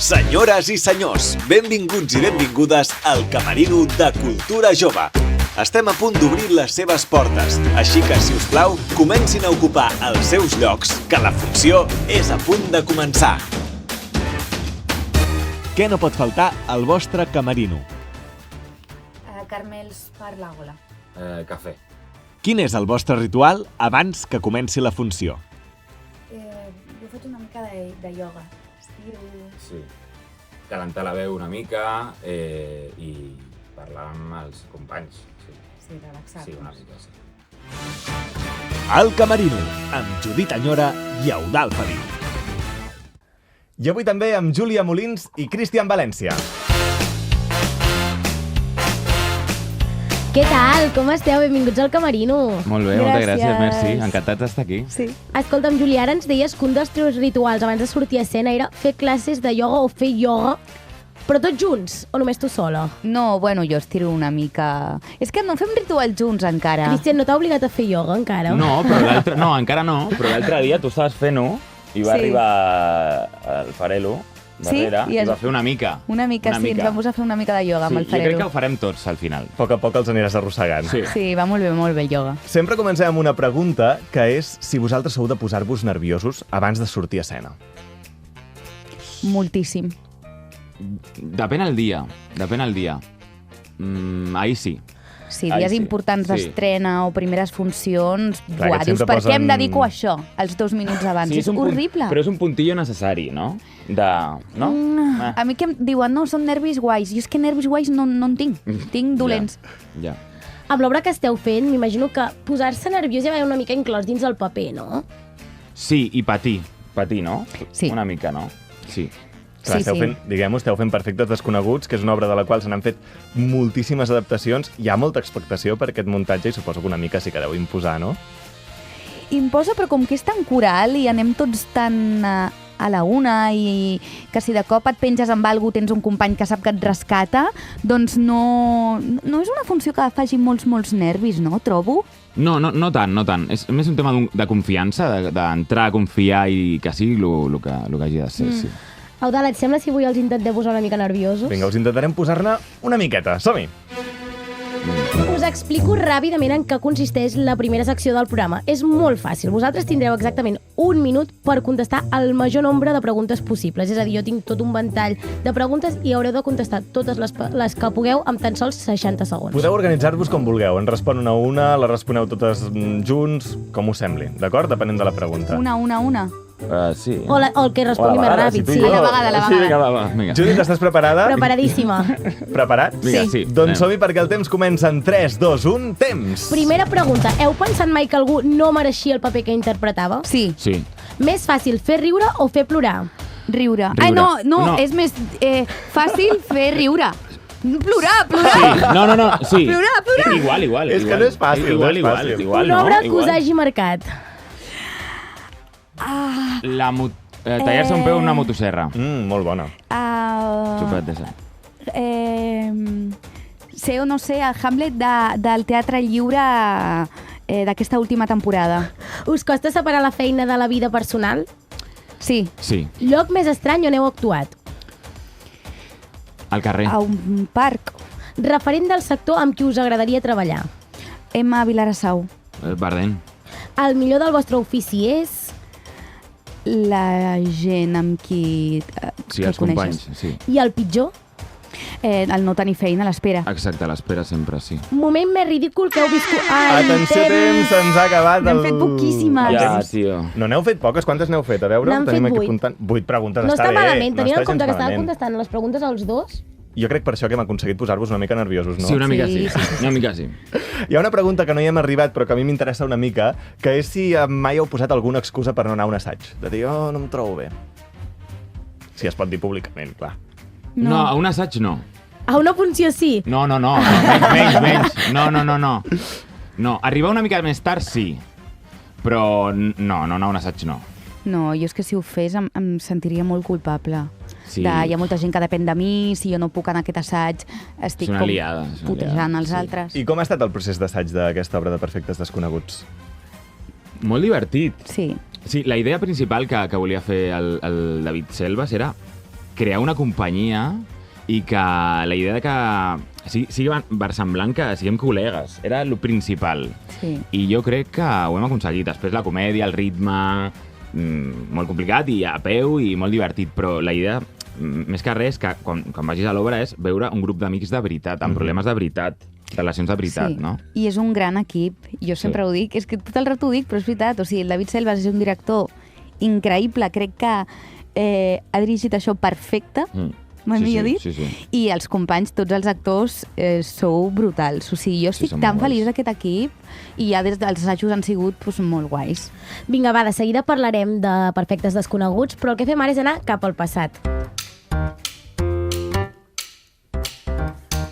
Senyores i senyors, benvinguts i benvingudes al Camerino de Cultura Jove. Estem a punt d'obrir les seves portes, així que, si us plau, comencin a ocupar els seus llocs, que la funció és a punt de començar. Què no pot faltar al vostre camerino? Carmels per l'àgola. Cafè. Quin és el vostre ritual abans que comenci la funció? Jo faig una mica de ioga. Estiro... Sí. Calentar la veu una mica i parlar amb els companys. Sí, relaxar-nos. Sí, una mica, sí. El Camerino, amb Judit Anyora i Eudald Fadí. I avui també amb Júlia Molins i Cristian València. Què tal? Com esteu? Benvinguts al Camerino. Molt bé, moltes gràcies, merci. Encantats d'estar aquí. Sí. Escolta'm, Júlia, ara ens deies que un dels teus rituals abans de sortir a escena era fer classes de ioga o fer ioga, però tots junts o només tu sola? No, bueno, jo estiro una mica... És que no fem rituals junts encara. Cristian, no t'ha obligat a fer ioga encara? No, però l'altre... No, encara no, però l'altre dia tu estaves fent-ho i va arribar el Farelo darrere i va fer una mica. Una mica, sí, ens vam posar a fer una mica de ioga amb el Farelo. Jo crec que ho farem tots al final. A poc a poc els aniràs arrossegant. Sí, va molt bé el ioga. Sempre comencem amb una pregunta, que és si vosaltres sou de posar-vos nerviosos abans de sortir a escena. Moltíssim. Depèn el dia. Ahir sí. Sí, dies importants d'estrena o primeres funcions, dius, per què em dedico a això els 2 minuts abans? És horrible. Però és un puntillo necessari, no? No? A mi que em diuen, no, són nervis guais. Jo és que nervis guais no en tinc. Tinc dolents. Ja. Amb l'obra que esteu fent, m'imagino que posar-se nerviós ja va una mica inclòs dins el paper, no? Sí, i patir, no? Sí. Una mica, no? Sí. Clar, esteu fent Perfectes Desconeguts, que és una obra de la qual se n'han fet moltíssimes adaptacions. Hi ha molta expectació per aquest muntatge i suposo que una mica sí que deu imposar, no? Imposa, però com que és tan coral i anem tots tan a la una i que si de cop et penges amb algú, tens un company que sap que et rescata, doncs no és una funció que faci molts nervis, no? Trobo. No tant. És més un tema de confiança, d'entrar a confiar i que sigui el que hagi de ser, sí. Eudald, et sembla si avui els intentem posar una mica nerviosos? Vinga, us intentarem posar-ne una miqueta. Som-hi! Us explico ràpidament en què consisteix la primera secció del programa. És molt fàcil. Vosaltres tindreu exactament 1 minut per contestar el major nombre de preguntes possibles. És a dir, jo tinc tot un ventall de preguntes i haureu de contestar totes les que pugueu amb tan sols 60 segons. Podeu organitzar-vos com vulgueu. En respon una, la responeu totes junts, com us sembli, d'acord? Depenent de la pregunta. Una. Sí. O el que respongui més ràpid, sí. A la vegada. Sí, vinga. Judit, estàs preparada? Preparadíssima. Preparat? Vinga, sí. Doncs som-hi perquè el temps comença en 3, 2, 1, temps! Primera pregunta. Heu pensat mai que algú no mereixia el paper que interpretava? Sí. Més fàcil fer riure o fer plorar? Riure. Ai, no, és més fàcil fer riure. Plorar! Sí, no, sí. Plorar! Igual. És que no és fàcil, Igual, Una obra que us hagi marcat. Tallar-se un peu en una motosserra. Molt bona. Xupat d'essa. Sé o no sé, el Hamlet del Teatre Lliure d'aquesta última temporada. Us costa separar la feina de la vida personal? Sí. Lloc més estrany on heu actuat? Al carrer. A un parc. Referent del sector amb qui us agradaria treballar? Emma Vilarassau. El Bardem. El millor del vostre ofici és... La gent amb qui Sí, els companys, sí. I el pitjor? El no tenir feina a l'espera. Exacte, a l'espera sempre, sí. Moment més ridícul que heu viscut... Atenció, temps, se'ns ha acabat. N'hem fet poquíssimes. Ja, tio. No n'heu fet poques? Quantes n'heu fet? A veure, N'han tenim fet aquí 8. comptant. 8 preguntes, No està està bé. malament, tenint en compte que estava malament. contestant les preguntes als dos. Jo crec per això que hem aconseguit posar-vos una mica nerviosos, no? Sí, una mica sí. Sí. Una mica sí. Hi ha una pregunta que no hi hem arribat, però que a mi m'interessa una mica, que és si mai heu posat alguna excusa per no anar a un assaig. De dir, no em trobo bé. Si es pot dir públicament, clar. No, a un assaig no. A una funció sí. No. Menys. No, arribar una mica més tard sí. Però no, a un assaig no. No, jo és que si ho fes em sentiria molt culpable. Sí. Hi ha molta gent que depèn de mi, si jo no puc anar a aquest assaig, estic És una liada, putejant els sí. altres. I com ha estat el procés d'assaig d'aquesta obra de Perfectes Desconeguts? Molt divertit. Sí. Sí, la idea principal que volia fer el David Selvas era crear una companyia i que la idea de que sigui versemblant que siguem col·legues era el principal. Sí. I jo crec que ho hem aconseguit. Després la comèdia, el ritme, molt complicat i a peu i molt divertit, però la idea, més que res, que quan vagis a l'obra és veure un grup d'amics de veritat, amb problemes de veritat, relacions de veritat, no? I és un gran equip. Jo sempre ho dic, és que tot el rato ho dic, però és veritat. O sigui, el David Selves és un director increïble. Crec que ha dirigit això perfecte, millor dit. Sí. I els companys, tots els actors, sou brutals. O sigui, jo estic tan feliç d'aquest equip i ja des dels assajos han sigut molt guais. Vinga, va, de seguida parlarem de Perfectes Desconeguts, però el que fem ara és anar cap al passat.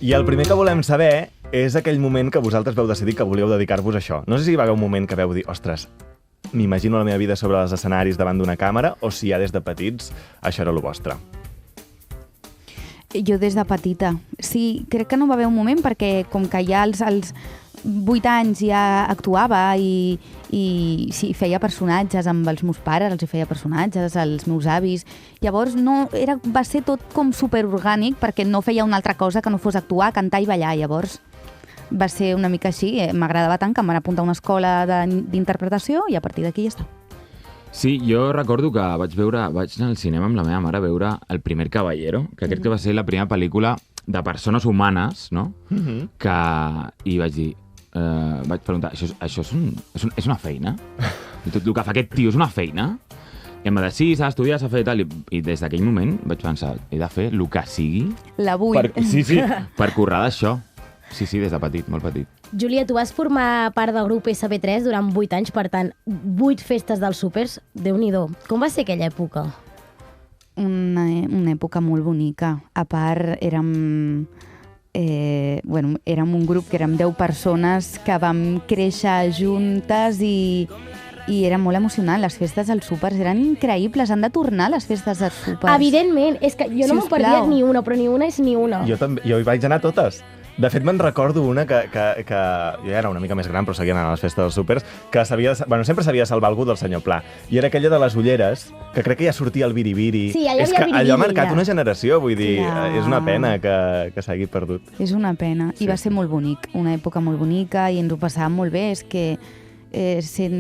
I el primer que volem saber és aquell moment que vosaltres vau decidir que volíeu dedicar-vos a això. No sé si hi va haver un moment que vau dir, ostres, m'imagino la meva vida sobre els escenaris davant d'una càmera, o si ja des de petits això era el vostre. Jo des de petita. Sí, crec que no va haver un moment perquè com que ja als 8 anys ja actuava i sí, feia personatges amb els meus pares, els feia personatges, els meus avis. Llavors va ser tot com superorgànic perquè no feia una altra cosa que no fos actuar, cantar i ballar. Llavors va ser una mica així. M'agradava tant que em van apuntar a una escola d'interpretació i a partir d'aquí ja està. Sí, jo recordo que vaig anar al cinema amb la meva mare a veure El primer caballero, que crec que va ser la primera pel·lícula de persones humanes, no? I vaig dir, vaig preguntar, això és una feina? I tot el que fa aquest tio és una feina? I em va dir, sí, s'ha d'estudiar, s'ha de fer tal. I des d'aquell moment vaig pensar, he de fer el que sigui la vull. per currar d'això. Sí, des de petit, molt petit. Júlia, tu vas formar part del grup SB3 durant 8 anys, per tant, 8 festes dels súpers, Déu-n'hi-do. Com va ser aquella època? Una època molt bonica. A part, érem un grup que érem 10 persones que vam créixer juntes i era molt emocionant. Les festes dels súpers eren increïbles. Han de tornar les festes dels súpers. Evidentment, és que jo no me'n perdia ni una, però ni una és ni una. Jo hi vaig anar a totes. De fet, me'n recordo una que jo era una mica més gran, però seguia anant a les festes dels súpers, que sempre sabia salvar algú del senyor Pla. I era aquella de les ulleres, que crec que ja sortia el biribiri. Sí, allà és havia que biribiri, allò ha marcat una generació, vull dir, Clar. És una pena que s'hagi perdut. És una pena. I va ser molt bonic, una època molt bonica i ens ho passàvem molt bé. És que sent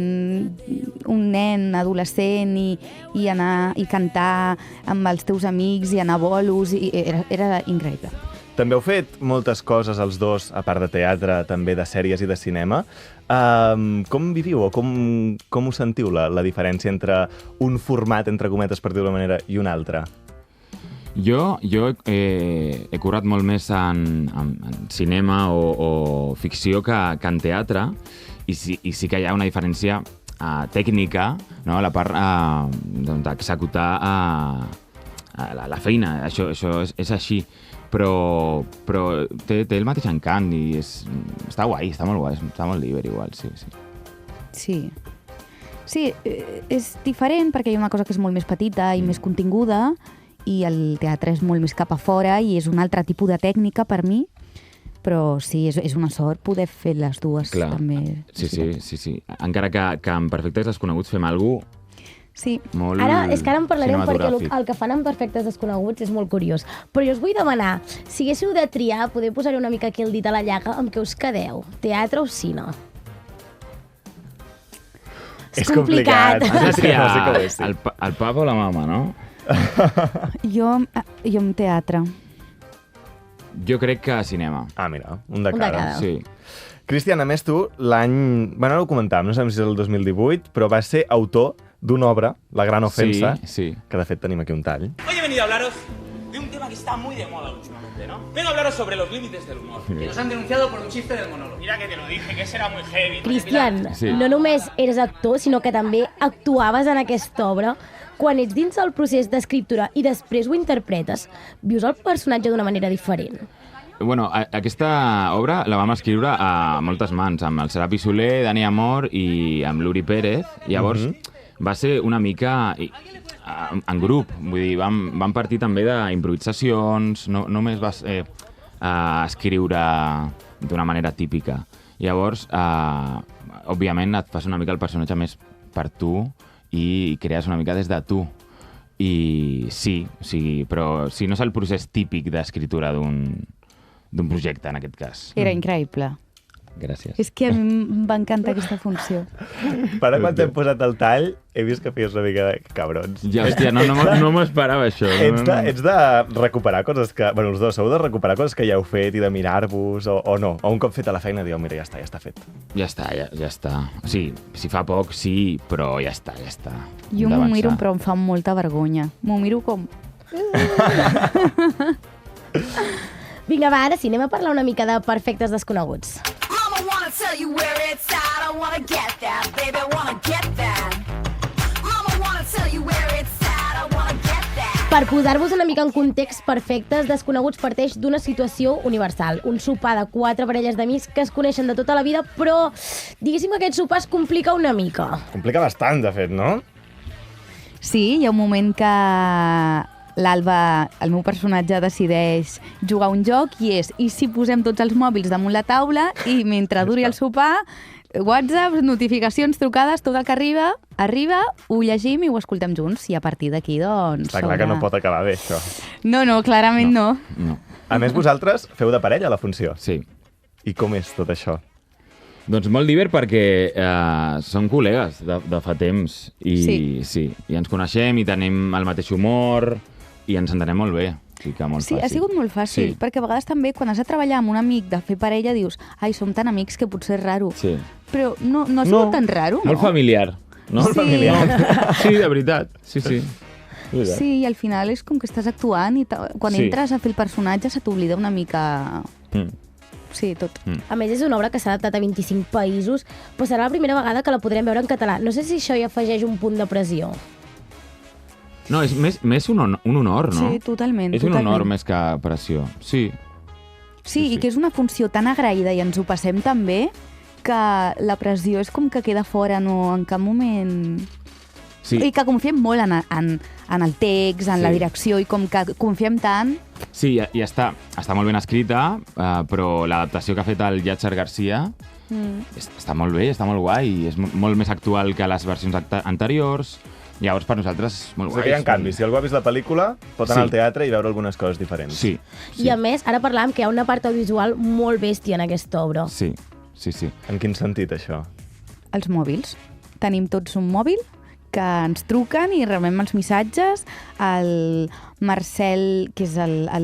un nen adolescent i anar i cantar amb els teus amics i anar a bolos, era increïble. També heu fet moltes coses els dos, a part de teatre, també de sèries i de cinema. Com viviu o com ho sentiu, la diferència entre un format, entre cometes, per dir-ho d'una manera, i un altre? Jo he currat molt més en cinema o ficció que en teatre, i sí que hi ha una diferència tècnica, no? A la part d'executar la feina. Això és així. Però té el mateix encant i està guai, està molt guai, està molt llibre igual, sí. Sí, és diferent perquè hi ha una cosa que és molt més petita i més continguda i el teatre és molt més cap a fora i és un altre tipus de tècnica per mi, però sí, és una sort poder fer les dues. Clar. També. Sí. Encara que en Perfectes Desconeguts fem alguna cosa sí. molt És que ara en parlarem perquè cinematogràfic. el que fan en Perfectes Desconeguts és molt curiós. Però jo us vull demanar, si haguéssiu de triar, poder posar-hi una mica aquí el dit a la llaga, amb què us quedeu? Teatre o cine? És complicat. Has de triar Sí que ho és, sí. el papa o la mama, no? Jo amb teatre. Jo crec que cinema. Mira, un de Un de cada. cada. Sí. Cristian, a més tu, l'any... Bueno, ara ho comentàvem, no sabem si és el 2018, però vas ser autor d'una obra, La gran ofensa, Sí. que de fet tenim aquí un tall. Hoy he venido a hablaros de un tema que está muy de moda últimamente, ¿no? Vengo a hablaros sobre los límites del humor. Que nos han denunciado por un chiste del monólogo. Mira que te lo dije, que ese era muy heavy. Cristian, Sí. no només eres actor, sinó que també actuaves en aquesta obra. Quan ets dins el procés d'escriptura i després ho interpretes, vius el personatge d'una manera diferent. Bueno, aquesta obra la vam escriure a moltes mans, amb el Serapi Soler, Dani Amor i amb l'Uri Pérez. Llavors, va ser una mica en grup, vull dir, vam partir també d'improvisacions, no només vas escriure d'una manera típica. Llavors, òbviament, et fas una mica el personatge més per tu i crees una mica des de tu. I sí, o sigui, però sí, no és el procés típic d'escriptura d'un projecte, en aquest cas. Era increïble. Gràcies. És que a mi em va encantar aquesta funció. Per quan t'hem posat el tall, he vist que feies una mica de cabrons. Ja, hòstia, no m'ho esperava, això. Ets de recuperar coses que... Bueno, els dos sou de recuperar coses que ja heu fet i de mirar-vos, o no? O un cop feta la feina dieu, mira, ja està fet. Ja està. O sigui, si fa poc, sí, però ja està. Jo m'ho miro, però em fa molta vergonya. M'ho miro com... Vinga, va, ara sí, anem a parlar una mica de Perfectes Desconeguts. Tell you where it's at, I wanna get that, baby, wanna get that. Mama wanna tell you where it's at, I wanna get that. Per posar-vos una mica en context, Perfectes Desconeguts parteix d'una situació universal. Un sopar de 4 parelles d'amics que es coneixen de tota la vida, però diguéssim que aquest sopar es complica una mica. Complica bastant, de fet, no? Sí, hi ha un moment que l'Alba, el meu personatge, decideix jugar un joc i és, i si posem tots els mòbils damunt la taula i mentre duri el sopar, WhatsApp, notificacions, trucades, tot el que arriba, ho llegim i ho escoltem junts. I a partir d'aquí, doncs... Està clar que no pot acabar bé, això. No, clarament no. A més, vosaltres feu de parella la funció. Sí. I com és tot això? Doncs molt divert perquè som col·legues de fa temps i sí, i ens coneixem i tenim el mateix humor i ens entenem molt bé. Sí, fàcil. Ha sigut molt fàcil, perquè a vegades també quan has de treballar amb un amic, de fer parella, dius, ai, som tan amics que potser és raro. Sí. Però no ha sigut tan raro, no? Molt familiar. No? Molt familiar. Sí, de veritat. Sí. Sí, i al final és com que estàs actuant i quan entres a fer el personatge se t'oblida una mica... Sí, tot. A més, és una obra que s'ha adaptat a 25 països, però serà la primera vegada que la podrem veure en català. No sé si això hi afegeix un punt de pressió. No, és més un honor, no? Sí, totalment. És un honor més que pressió. Sí. Sí, i que és una funció tan agraïda i ens ho passem tan bé que la pressió és com que queda fora, no en cap moment... Sí. I que confiem molt en el text, en la direcció, i com que confiem tant... Sí, i està molt ben escrita, però l'adaptació que ha fet el Yatzer Garcia està molt bé, està molt guai, i és molt més actual que les versions anteriors. Llavors, per nosaltres, és molt guai. Hi ha canvis. Si algú ha vist la pel·lícula, pot anar al teatre i veure algunes coses diferents. Sí. I a més, ara parlàvem que hi ha una part audiovisual molt bèstia en aquesta obra. Sí. En quin sentit, això? Els mòbils. Tenim tots un mòbil que ens truquen i rebem els missatges. El Marcel, que és el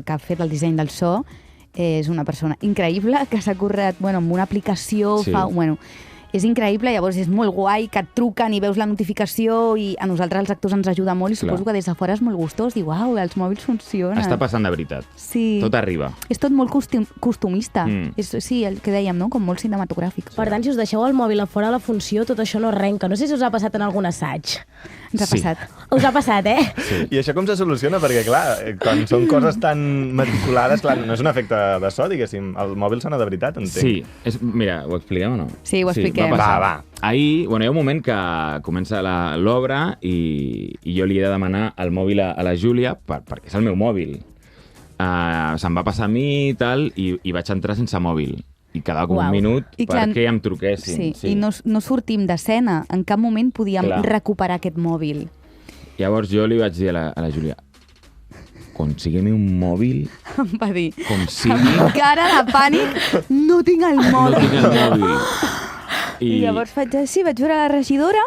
que ha fet el disseny del so, és una persona increïble que s'ha currat amb una aplicació, és increïble, llavors és molt guai que et truquen i veus la notificació, i a nosaltres els actors ens ajuda molt, i suposo que des de fora és molt gustós, i uau, els mòbils funcionen. Està passant de veritat. Sí. Tot arriba. És tot molt costumista. Sí, el que dèiem, no? Com molt cinematogràfic. Per tant, si us deixeu el mòbil a fora de la funció, tot això no arrenca. No sé si us ha passat en algun assaig. Ens ha passat. Us ha passat, eh? Sí. I això com se soluciona? Perquè, clar, quan són coses tan matriculades, clar, no és un efecte de so, diguéssim. El mòbil sona de veritat, entenc. Sí. Mira, ho expliquem o no? Sí, ho expliquem. Va. Ahir, hi ha un moment que comença l'obra i jo li he de demanar el mòbil a la Júlia perquè és el meu mòbil. Se'm va passar a mi i tal, i vaig entrar sense mòbil. I quedava com un minut perquè em truquessin. Sí, i no sortim d'escena. En cap moment podíem recuperar aquest mòbil. Llavors jo li vaig dir a la Júlia, consígueme un mòbil, em va dir, com sigui... amb cara de pànic, no tinc el mòbil. No tinc el mòbil. I llavors vaig veure la regidora,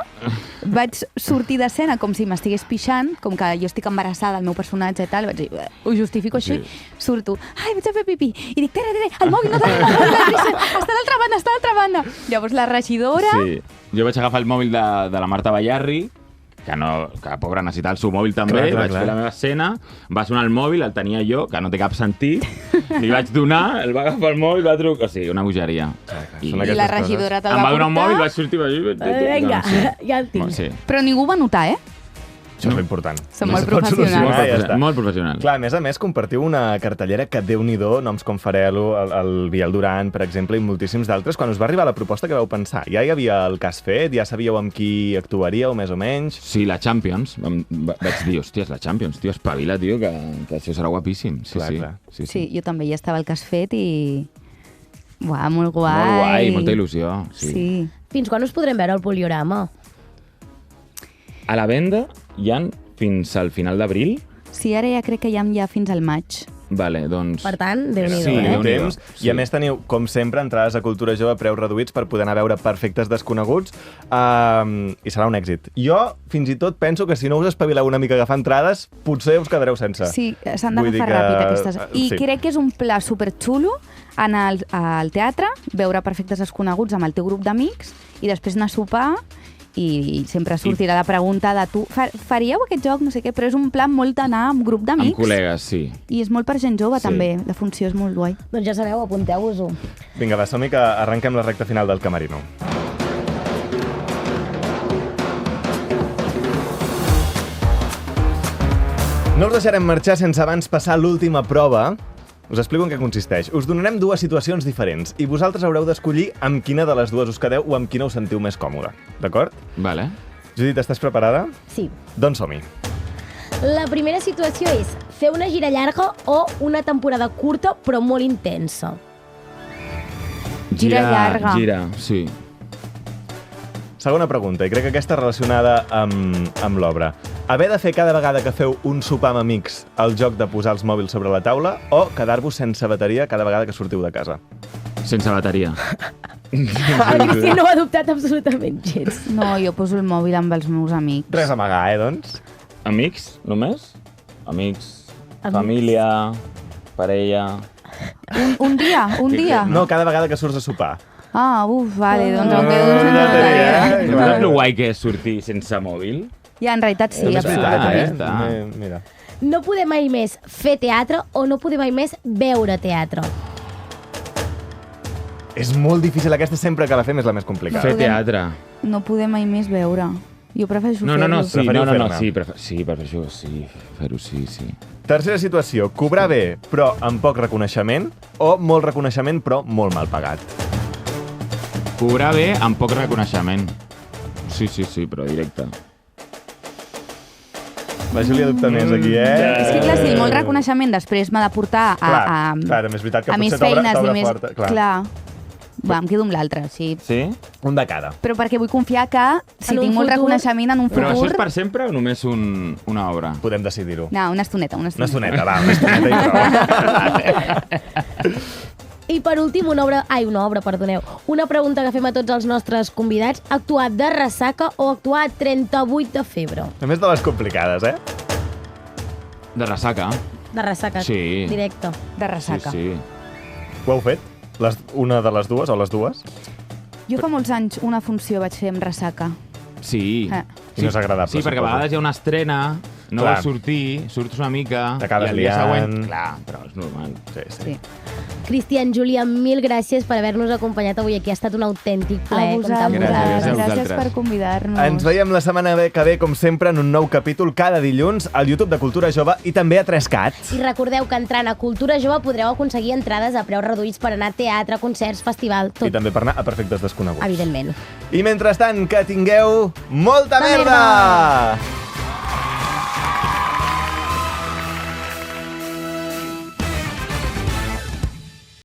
vaig sortir d'escena com si m'estigués pixant, com que jo estic embarassada, el meu personatge i tal, vaig dir, ho justifico així, surto, ai, vaig a fer pipí, i dic, tere, el mòbil no tenim, està a l'altra banda. Llavors la regidora... Sí, jo vaig agafar el mòbil de la Marta Ballarri, que pobra necessitava el seu mòbil també, vaig fer la meva escena, va sonar el mòbil, el tenia jo, que no té cap sentit, li vaig donar, el va agafar el mòbil, va trucar... O sigui, una bogeria. I la regidora te'l va portar... Em va donar un mòbil, vaig sortir... Vinga, ja el tinc. Sí. Però ningú va notar, Això és l'important. Som molt professionals. Molt professionals. Clar, a més, compartiu una cartellera que, Déu-n'hi-do, noms com Farelo, el Biel Duran, per exemple, i moltíssims d'altres. Quan us va arribar la proposta, que vau pensar? Ja hi havia el cas fet? Ja sabíeu amb qui actuaríeu, més o menys? Sí, la Champions. Vaig dir, hòsties, la Champions, tio, espavila, tio, que això serà guapíssim. Sí, jo també ja estava el cas fet i... Uau, molt guai. Molt guai, molta il·lusió. Sí. Fins quan us podrem veure al Poliorama? A la venda hi ha fins al final d'abril? Sí, ara ja crec que hi ha ja fins al maig. Vale, doncs... Per tant, Déu-n'hi-do, Sí, Teniu Déu-n'hi-do. temps, Sí. i a més teniu, com sempre, entrades a Cultura Jove a preus reduïts per poder anar a veure Perfectes Desconeguts, i serà un èxit. Jo, fins i tot, penso que si no us espavileu una mica a agafar entrades, potser us quedareu sense. Sí, s'han Vull dir d'agafar que- ràpid aquestes. I sí. crec que és un pla superxulo anar al teatre, veure Perfectes Desconeguts amb el teu grup d'amics i després anar a sopar i sempre sortirà la pregunta de tu, faríeu aquest joc, no sé què, però és un plan molt d'anar amb grup Amb d'amics. col·legues, sí. I és molt per gent jove, Sí. també. La funció és molt guai. Doncs ja sabeu, apunteu-vos-ho. Vinga, va, som-hi que arrenquem la recta final del Camerino. No us deixarem marxar sense abans passar l'última prova. Us explico en què consisteix. Us donarem dues situacions diferents i vosaltres haureu d'escollir amb quina de les dues us quedeu o amb quina us sentiu més còmode. D'acord? Vale. Judit, estàs preparada? Sí. Doncs som-hi. La primera situació és fer una gira llarga o una temporada curta però molt intensa. Gira llarga. Gira, sí. Segona pregunta, i crec que aquesta relacionada amb l'obra. Haver de fer cada vegada que feu un sopar amb amics el joc de posar els mòbils sobre la taula o quedar-vos sense bateria cada vegada que sortiu de casa? Sense bateria. El Cristian no ho ha dubtat absolutament gens. No, jo poso el mòbil amb els meus amics. Res a amagar, doncs? Amics, només? Amics, família, parella... Un dia. No, cada vegada que surts a sopar. Ah, vale, doncs em quedo sense bateria. No saps lo guai que és sortir sense mòbil? Ja, en realitat sí, És veritat, absolutament. Mira. No poder mai més fer teatre o no poder mai més veure teatre. És molt difícil, aquesta sempre que la fem és la més complicada. Fer teatre. No poder mai més veure. Jo prefereixo No, fer-ho. sí, Preferiu fer-ne. sí, prefereixo, sí, fer-ho, sí. Tercera situació, cobrar bé però amb poc reconeixement o molt reconeixement però molt mal pagat. Cobrar bé amb poc reconeixement. Sí, però directe. La Júlia dubta més aquí, És que, clar, si molt reconeixement després m'ha de portar Clar, també és veritat que a més potser t'obre feines i més... porta, clar. Clar. Va, em quedo amb l'altre, sí. Sí? Un de cada. Però perquè vull confiar que si En un tinc molt futur- reconeixement en un Però això futur... és per sempre o només una obra? Podem decidir-ho. No, una estoneta. Una estoneta, va, una estoneta i prou. I per últim, una pregunta que fem a tots els nostres convidats. Actuar de ressaca o actuar a 38 de febre? A més de les complicades, eh? De ressaca. De ressaca, Sí. directe. De ressaca. Sí. Ho heu fet? Una de les dues o les dues? Jo fa molts anys una funció vaig fer amb ressaca. Sí. I no és agradable, Sí, perquè a suposo. vegades hi ha una estrena, no Clar. vols sortir, surts una mica... T'acabes i el dia liant. següent... Clar, però és normal. Sí. Cristian, Júlia, mil gràcies per haver-nos acompanyat avui aquí. Ha estat un autèntic A plaer. comptar amb vosaltres. Gràcies a Gràcies vosaltres. per convidar-nos. Ens veiem la setmana que ve, com sempre, en un nou capítol cada dilluns al YouTube de Cultura Jove i també a 3cat. I recordeu que entrant a Cultura Jove podreu aconseguir entrades a preus reduïts per anar a teatre, concerts, festival, tot, I també per anar a Perfectes Desconeguts. evidentment. I mentrestant, que tingueu molta merda!